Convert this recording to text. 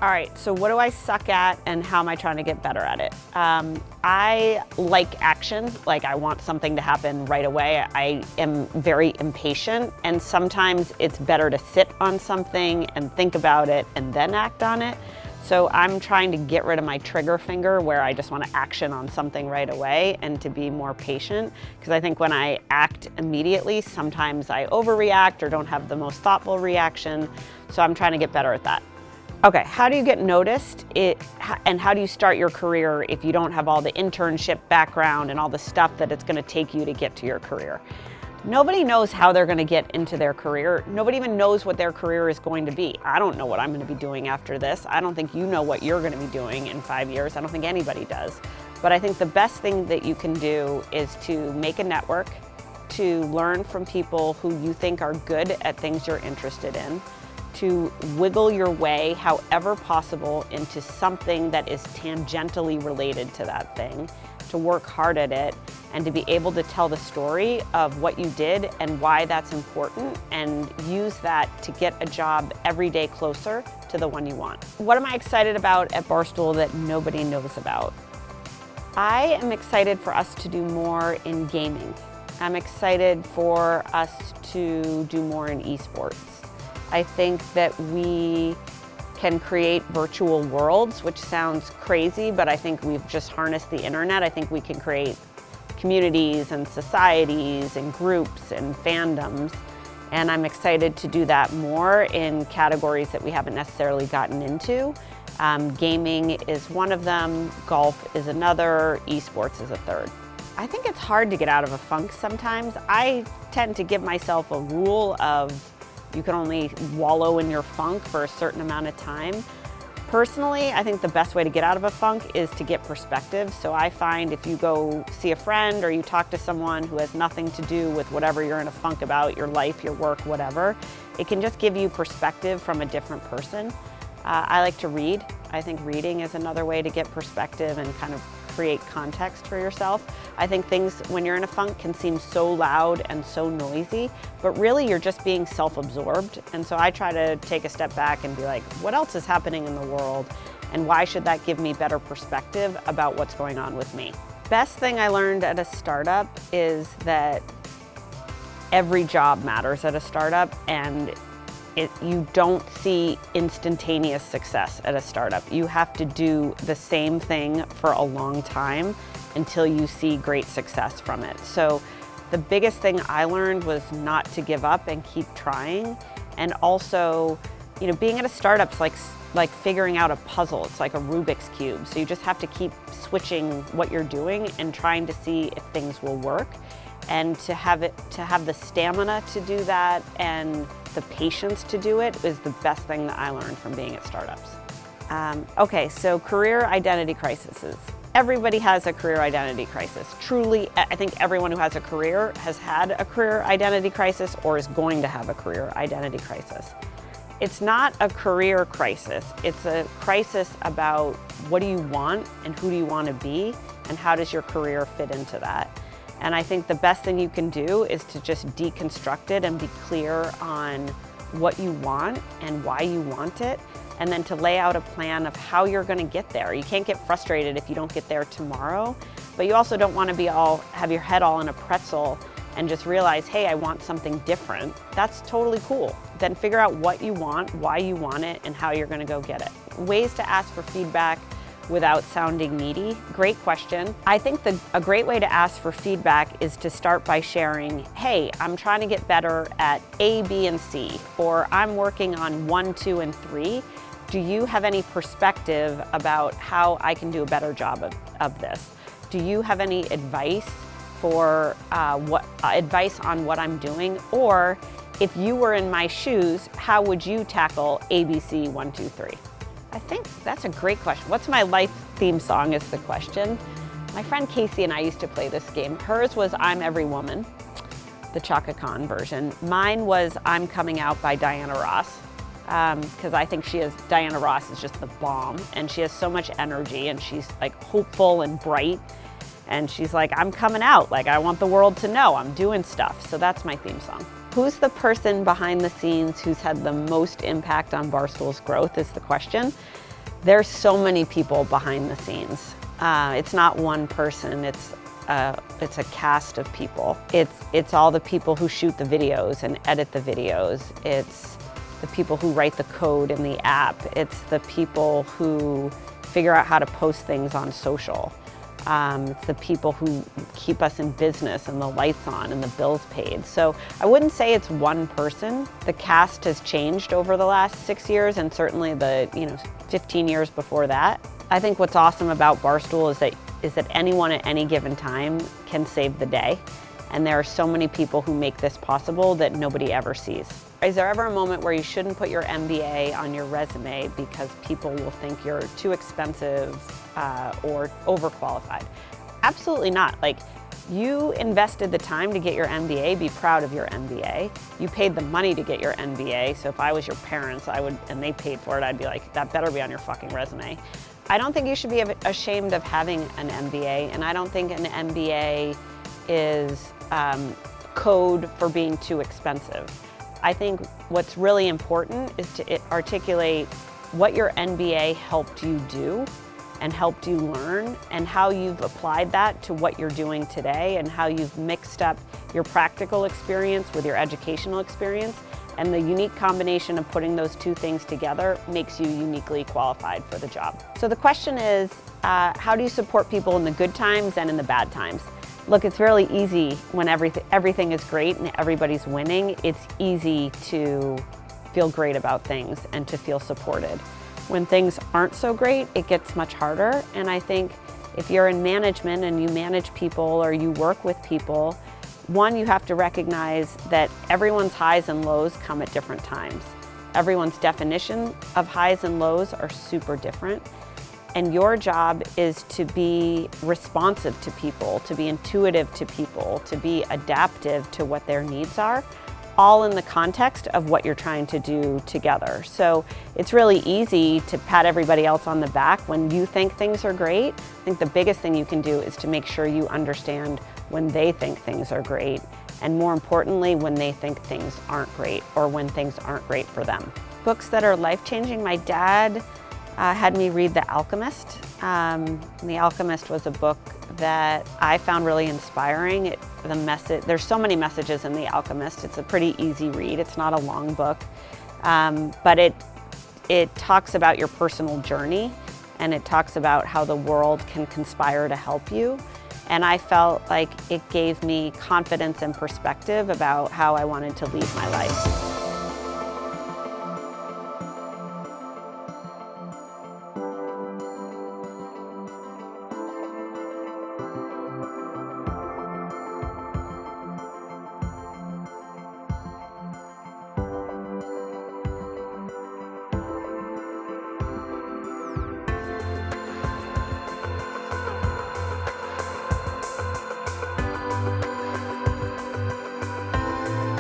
All right, so what do I suck at and how am I trying to get better at it? I like action, like I want something to happen right away. I am very impatient, and sometimes it's better to sit on something and think about it and then act on it. So I'm trying to get rid of my trigger finger where I just want to action on something right away and to be more patient, because I think when I act immediately, sometimes I overreact or don't have the most thoughtful reaction. So I'm trying to get better at that. Okay, how do you get noticed and how do you start your career if you don't have all the internship background and all the stuff that it's going to take you to get to your career? Nobody knows how they're going to get into their career. Nobody even knows what their career is going to be. I don't know what I'm going to be doing after this. I don't think you know what you're going to be doing in 5 years. I don't think anybody does. But I think the best thing that you can do is to make a network, to learn from people who you think are good at things you're interested in, to wiggle your way however possible into something that is tangentially related to that thing, to work hard at it, and to be able to tell the story of what you did and why that's important, and use that to get a job every day closer to the one you want. What am I excited about at Barstool that nobody knows about? I am excited for us to do more in gaming. I'm excited for us to do more in esports. I think that we can create virtual worlds, which sounds crazy, but I think we've just harnessed the internet. I think we can create communities and societies and groups and fandoms, and I'm excited to do that more in categories that we haven't necessarily gotten into. Gaming is one of them, golf is another, esports is a third. I think it's hard to get out of a funk sometimes. I tend to give myself a rule of you can only wallow in your funk for a certain amount of time. Personally, I think the best way to get out of a funk is to get perspective. So I find if you go see a friend or you talk to someone who has nothing to do with whatever you're in a funk about, your life, your work, whatever, it can just give you perspective from a different person. I like to read. I think reading is another way to get perspective and kind of create context for yourself. I think things when you're in a funk can seem so loud and so noisy, but really you're just being self-absorbed. And so I try to take a step back and be like, what else is happening in the world? And why should that give me better perspective about what's going on with me? Best thing I learned at a startup is that every job matters at a startup, and you don't see instantaneous success at a startup. You have to do the same thing for a long time until you see great success from it. So the biggest thing I learned was not to give up and keep trying. And also, being at a startup's like figuring out a puzzle. It's like a Rubik's Cube. So you just have to keep switching what you're doing and trying to see if things will work. And to have the stamina to do that and the patience to do it is the best thing that I learned from being at startups. Okay, so career identity crises. Everybody has a career identity crisis. Truly, I think everyone who has a career has had a career identity crisis or is going to have a career identity crisis. It's not a career crisis. It's a crisis about what do you want and who do you want to be and how does your career fit into that. And I think the best thing you can do is to just deconstruct it and be clear on what you want and why you want it, and then to lay out a plan of how you're going to get there. You can't get frustrated if you don't get there tomorrow, but you also don't want to have your head all in a pretzel and just realize, hey, I want something different. That's totally cool. Then figure out what you want, why you want it, and how you're going to go get it. Ways to ask for feedback without sounding needy? Great question. I think a great way to ask for feedback is to start by sharing, hey, I'm trying to get better at A, B, and C, or I'm working on 1, 2, and 3. Do you have any perspective about how I can do a better job of this? Do you have any advice for advice on what I'm doing? Or if you were in my shoes, how would you tackle ABC 1, 2, 3? I think that's a great question. What's my life theme song is the question. My friend Casey and I used to play this game. Hers was I'm Every Woman, the Chaka Khan version. Mine was I'm Coming Out by Diana Ross, because I think Diana Ross is just the bomb, and she has so much energy, and she's like hopeful and bright, and she's like, I'm coming out, like I want the world to know I'm doing stuff. So that's my theme song. Who's the person behind the scenes who's had the most impact on Barstool's growth is the question. There's so many people behind the scenes. It's not one person, it's a cast of people. It's all the people who shoot the videos and edit the videos. It's the people who write the code in the app. It's the people who figure out how to post things on social. It's the people who keep us in business and the lights on and the bills paid. So I wouldn't say it's one person. The cast has changed over the last 6 years and certainly the 15 years before that. I think what's awesome about Barstool is that anyone at any given time can save the day. And there are so many people who make this possible that nobody ever sees. Is there ever a moment where you shouldn't put your MBA on your resume because people will think you're too expensive or overqualified? Absolutely not. Like, you invested the time to get your MBA, be proud of your MBA. You paid the money to get your MBA, so if I was your parents, and they paid for it, I'd be like, that better be on your fucking resume. I don't think you should be ashamed of having an MBA, and I don't think an MBA is code for being too expensive. I think what's really important is to articulate what your MBA helped you do and helped you learn, and how you've applied that to what you're doing today, and how you've mixed up your practical experience with your educational experience. And the unique combination of putting those two things together makes you uniquely qualified for the job. So the question is, how do you support people in the good times and in the bad times? Look, it's really easy when everything is great and everybody's winning. It's easy to feel great about things and to feel supported. When things aren't so great, it gets much harder. And I think if you're in management and you manage people or you work with people, one, you have to recognize that everyone's highs and lows come at different times. Everyone's definition of highs and lows are super different. And your job is to be responsive to people, to be intuitive to people, to be adaptive to what their needs are, all in the context of what you're trying to do together. So it's really easy to pat everybody else on the back when you think things are great. I think the biggest thing you can do is to make sure you understand when they think things are great, and more importantly, when they think things aren't great or when things aren't great for them. Books that are life-changing, my dad had me read The Alchemist. The Alchemist was a book that I found really inspiring. There's so many messages in The Alchemist. It's a pretty easy read. It's not a long book, but it talks about your personal journey, and it talks about how the world can conspire to help you. And I felt like it gave me confidence and perspective about how I wanted to lead my life.